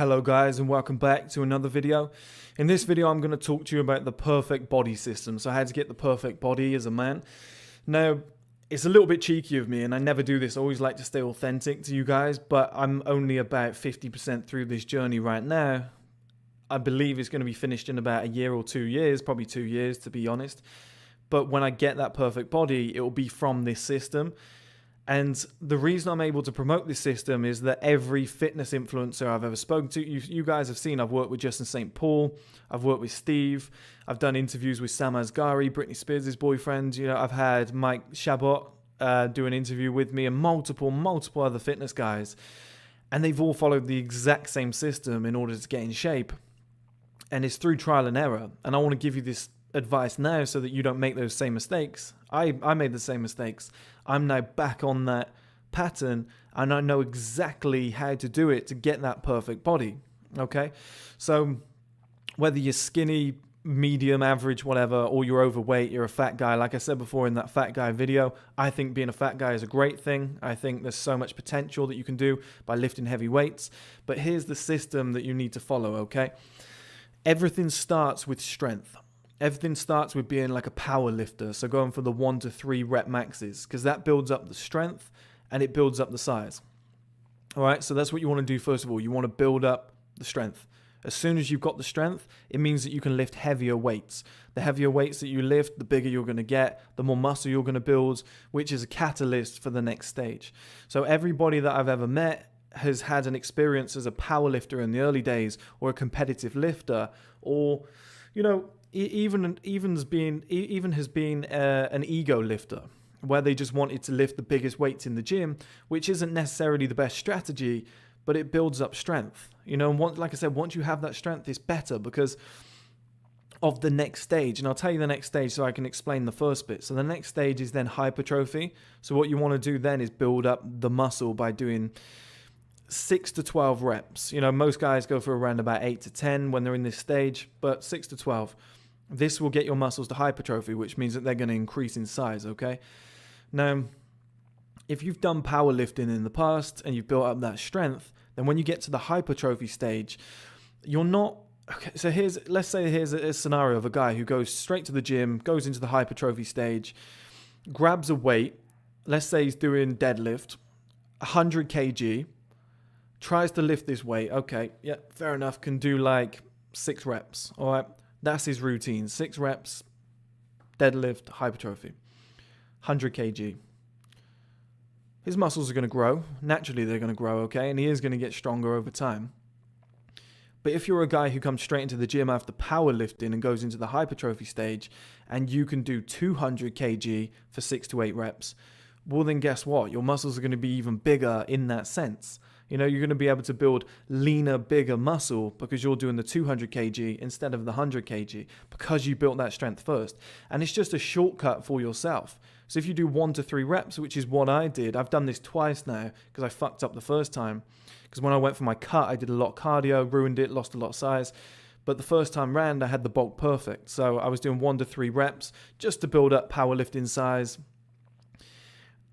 Hello guys, and welcome back to another video. In this video I'm going to talk to you about the perfect body system, so how to get the perfect body as a man. Now, it's a little bit cheeky of me, and I never do this, I always like to stay authentic to you guys, but I'm only about 50% through this journey right now. I believe it's going to be finished in about a year or 2 years, probably 2 years to be honest. But when I get that perfect body, it will be from this system. And the reason I'm able to promote this system is that every fitness influencer I've ever spoken to, you guys have seen, I've worked with Justin St. Paul, I've worked with Steve, I've done interviews with Sam Asghari, Britney Spears' boyfriend, I've had Mike Shabot do an interview with me, and multiple other fitness guys. And they've all followed the exact same system in order to get in shape. And it's through trial and error. And I want to give you this advice now so that you don't make those same mistakes. I made the same mistakes. I'm now back on that pattern, and I know exactly how to do it to get that perfect body. Okay, so whether you're skinny, medium, average, whatever, or you're overweight, you're a fat guy, like I said before in that fat guy video, I think being a fat guy is a great thing. I think there's so much potential that you can do by lifting heavy weights. But here's the system that you need to follow. Okay, everything starts with strength. Everything starts with being like a power lifter, so going for the 1 to 3 rep maxes, because that builds up the strength and it builds up the size. All right, so that's what you want to do first of all. You want to build up the strength. As soon as you've got the strength, it means that you can lift heavier weights. The heavier weights that you lift, the bigger you're going to get, the more muscle you're going to build, which is a catalyst for the next stage. So everybody that I've ever met has had an experience as a power lifter in the early days, or a competitive lifter, or, even has been an ego lifter, where they just wanted to lift the biggest weights in the gym, which isn't necessarily the best strategy, but it builds up strength. Like I said, once you have that strength, it's better because of the next stage. And I'll tell you the next stage so I can explain the first bit. So the next stage is then hypertrophy. So what you want to do then is build up the muscle by doing 6 to 12 reps. Most guys go for around about 8 to 10 when they're in this stage, but 6 to 12. This will get your muscles to hypertrophy, which means that they're going to increase in size, okay? Now, if you've done powerlifting in the past and you've built up that strength, then when you get to the hypertrophy stage, you're not... Okay, so let's say here's a scenario of a guy who goes straight to the gym, goes into the hypertrophy stage, grabs a weight, let's say he's doing deadlift, 100 kg, tries to lift this weight, okay, yeah, fair enough, can do like 6 reps, all right? That's his routine. 6 reps, deadlift, hypertrophy, 100 kg. His muscles are going to grow. Naturally, they're going to grow, okay? And he is going to get stronger over time. But if you're a guy who comes straight into the gym after powerlifting and goes into the hypertrophy stage, and you can do 200 kg for 6 to 8 reps, well then guess what? Your muscles are going to be even bigger in that sense. You're going to be able to build leaner, bigger muscle because you're doing the 200 kg instead of the 100 kg because you built that strength first. And it's just a shortcut for yourself. So if you do 1 to 3 reps, which is what I did, I've done this twice now because I fucked up the first time. Because when I went for my cut, I did a lot of cardio, ruined it, lost a lot of size. But the first time round, I had the bulk perfect. So I was doing 1 to 3 reps just to build up powerlifting size.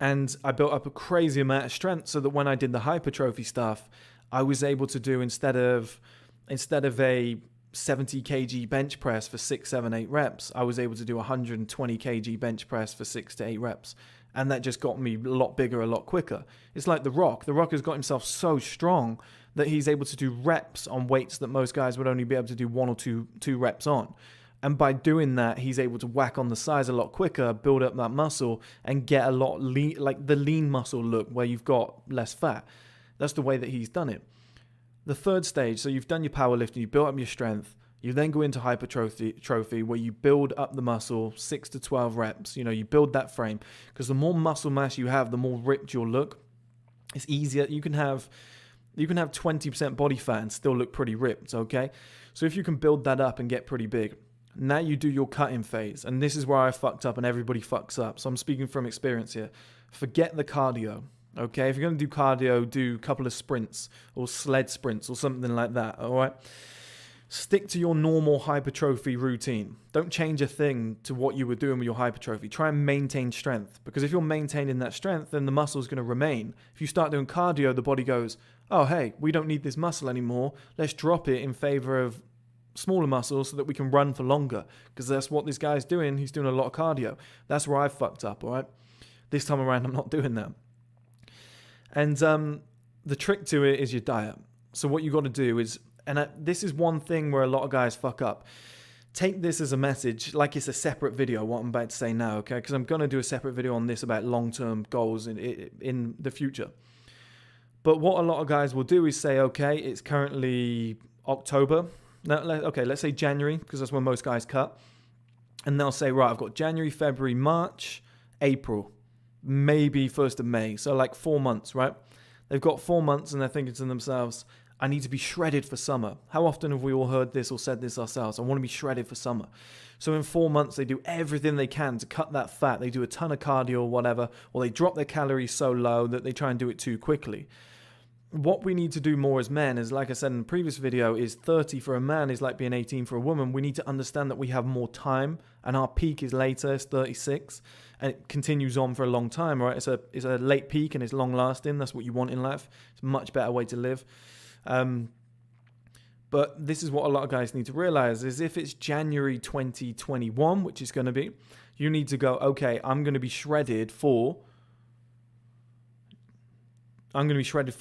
And I built up a crazy amount of strength so that when I did the hypertrophy stuff, I was able to do, instead of a 70 kg bench press for 6, 7, 8 reps, I was able to do 120 kg bench press for 6 to 8 reps. And that just got me a lot bigger, a lot quicker. It's like The Rock. The Rock has got himself so strong that he's able to do reps on weights that most guys would only be able to do 1 or 2 reps on. And by doing that, he's able to whack on the size a lot quicker, build up that muscle, and get a lot lean, like the lean muscle look where you've got less fat. That's the way that he's done it. The third stage, so you've done your powerlifting, you built up your strength, you then go into hypertrophy where you build up the muscle, 6 to 12 reps. You build that frame, because the more muscle mass you have, the more ripped you'll look. It's easier. You can have 20% body fat and still look pretty ripped, okay? So if you can build that up and get pretty big, now you do your cutting phase. And this is where I fucked up and everybody fucks up. So I'm speaking from experience here. Forget the cardio, okay? If you're going to do cardio, do a couple of sprints or sled sprints or something like that, all right? Stick to your normal hypertrophy routine. Don't change a thing to what you were doing with your hypertrophy. Try and maintain strength, because if you're maintaining that strength, then the muscle is going to remain. If you start doing cardio, the body goes, oh, hey, we don't need this muscle anymore. Let's drop it in favor of smaller muscles so that we can run for longer. Because that's what this guy's doing. He's doing a lot of cardio. That's where I fucked up, all right? This time around, I'm not doing that. And the trick to it is your diet. So what you got to do is, and this is one thing where a lot of guys fuck up. Take this as a message, like it's a separate video, what I'm about to say now, okay? Because I'm going to do a separate video on this about long-term goals in the future. But what a lot of guys will do is say, okay, it's currently October. Now, okay, let's say January, because that's when most guys cut. And they'll say, right, I've got January, February, March, April, maybe 1st of May. So like 4 months, right? They've got 4 months and they're thinking to themselves, I need to be shredded for summer. How often have we all heard this or said this ourselves? I want to be shredded for summer. So in 4 months, they do everything they can to cut that fat. They do a ton of cardio or whatever, or they drop their calories so low that they try and do it too quickly. What we need to do more as men is, like I said in the previous video, is 30 for a man is like being 18 for a woman. We need to understand that we have more time and our peak is later, it's 36, and it continues on for a long time, right? It's a late peak and it's long lasting. That's what you want in life. It's a much better way to live. But this is what a lot of guys need to realize is if it's January 2021, which is going to be, you need to go, okay, I'm going to be shredded for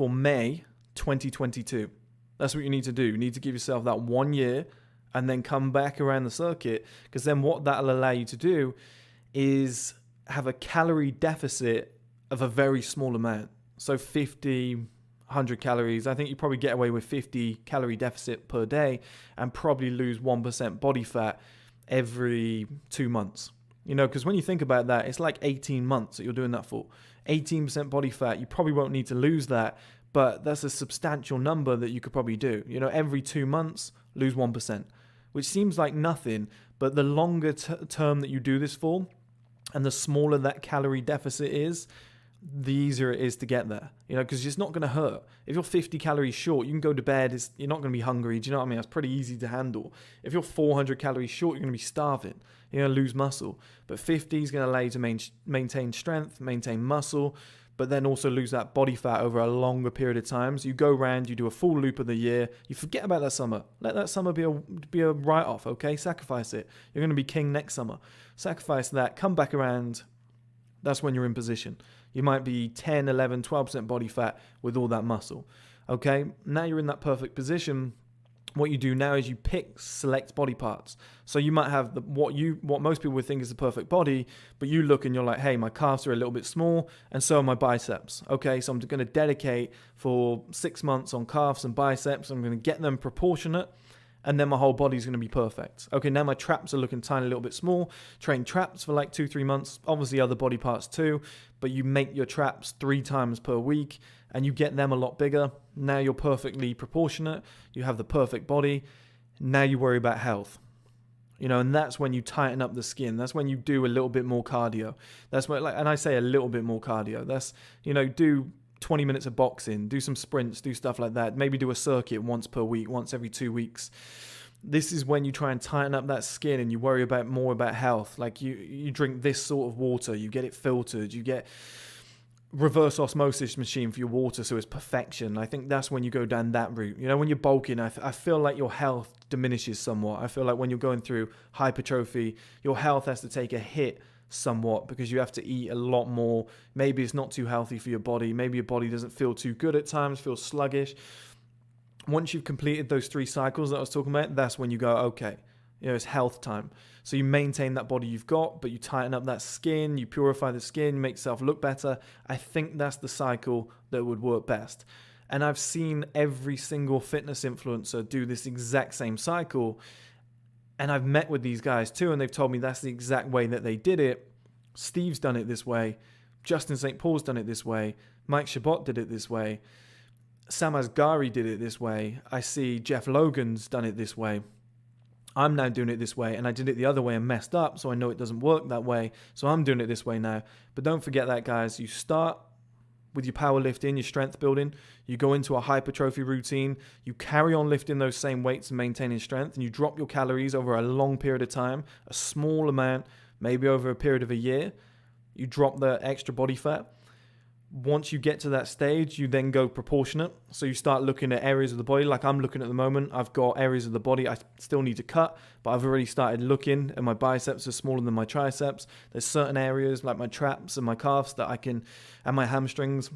May 2022. That's what you need to do. You need to give yourself that 1 year and then come back around the circuit, because then what that'll allow you to do is have a calorie deficit of a very small amount. So 50, 100 calories. I think you probably get away with 50 calorie deficit per day and probably lose 1% body fat every 2 months. You know, because when you think about that, it's like 18 months that you're doing that for. 18% body fat, you probably won't need to lose that, but that's a substantial number that you could probably do. You know, every 2 months, lose 1%, which seems like nothing, but the longer term that you do this for, and the smaller that calorie deficit is, the easier it is to get there, you know, because it's not going to hurt. If you're 50 calories short, you can go to bed, you're not going to be hungry. Do you know what I mean? That's pretty easy to handle. If you're 400 calories short, you're going to be starving. You're going to lose muscle. But 50 is going to allow you to maintain strength, maintain muscle, but then also lose that body fat over a longer period of time. So you go around, you do a full loop of the year, you forget about that summer. Let that summer be a write-off, okay? Sacrifice it. You're going to be king next summer. Sacrifice that, come back around. That's when you're in position. You might be 10, 11, 12% body fat with all that muscle. Okay, now you're in that perfect position. What you do now is you pick select body parts. So you might have what most people would think is the perfect body, but you look and you're like, hey, my calves are a little bit small and so are my biceps. Okay, so I'm going to dedicate for 6 months on calves and biceps. I'm going to get them proportionate, and then my whole body's going to be perfect. Okay, now my traps are looking tiny, a little bit small. Train traps for like 2-3 months. Obviously other body parts too, but you make your traps 3 times per week and you get them a lot bigger. Now you're perfectly proportionate. You have the perfect body. Now you worry about health. You know, and that's when you tighten up the skin. That's when you do a little bit more cardio. That's when, and I say a little bit more cardio. That's, you know, do 20 minutes of boxing, do some sprints, do stuff like that. Maybe do a circuit once per week, once every 2 weeks. This is when you try and tighten up that skin and you worry more about health. Like you drink this sort of water, you get it filtered, you get reverse osmosis machine for your water, so it's perfection. I think that's when you go down that route. You know, when you're bulking, I feel like your health diminishes somewhat. I feel like when you're going through hypertrophy, your health has to take a hit somewhat because you have to eat a lot more. Maybe it's not too healthy for your body. Maybe your body doesn't feel too good at times, feels sluggish. Once you've completed those 3 cycles that I was talking about, that's when you go, okay, you know, it's health time. So you maintain that body you've got, but you tighten up that skin, you purify the skin, you make yourself look better. I think that's the cycle that would work best. And I've seen every single fitness influencer do this exact same cycle. And I've met with these guys too, and they've told me that's the exact way that they did it. Steve's done it this way. Justin St. Paul's done it this way. Mike Shabbat did it this way. Sam Asghari did it this way. I see Jeff Logan's done it this way. I'm now doing it this way, and I did it the other way and messed up, so I know it doesn't work that way, so I'm doing it this way now. But don't forget that, guys. You start with your powerlifting, your strength building. You go into a hypertrophy routine. You carry on lifting those same weights and maintaining strength, and you drop your calories over a long period of time, a small amount, maybe over a period of a year. You drop the extra body fat. Once you get to that stage, you then go proportionate. So you start looking at areas of the body, like I'm looking at the moment. I've got areas of the body I still need to cut, but I've already started looking, and my biceps are smaller than my triceps. There's certain areas like my traps and my calves that I can, and my hamstrings,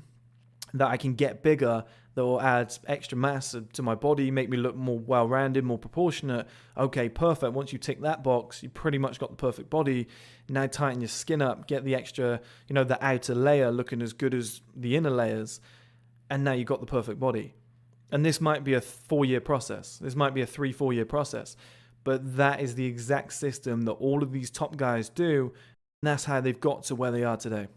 that I can get bigger, that will add extra mass to my body, make me look more well-rounded, more proportionate. Okay, perfect. Once you tick that box, you pretty much got the perfect body. Now tighten your skin up, get the extra, the outer layer looking as good as the inner layers, and now you got the perfect body. And this might be a 4-year process. This might be a 3-4 year process, but that is the exact system that all of these top guys do, and that's how they've got to where they are today.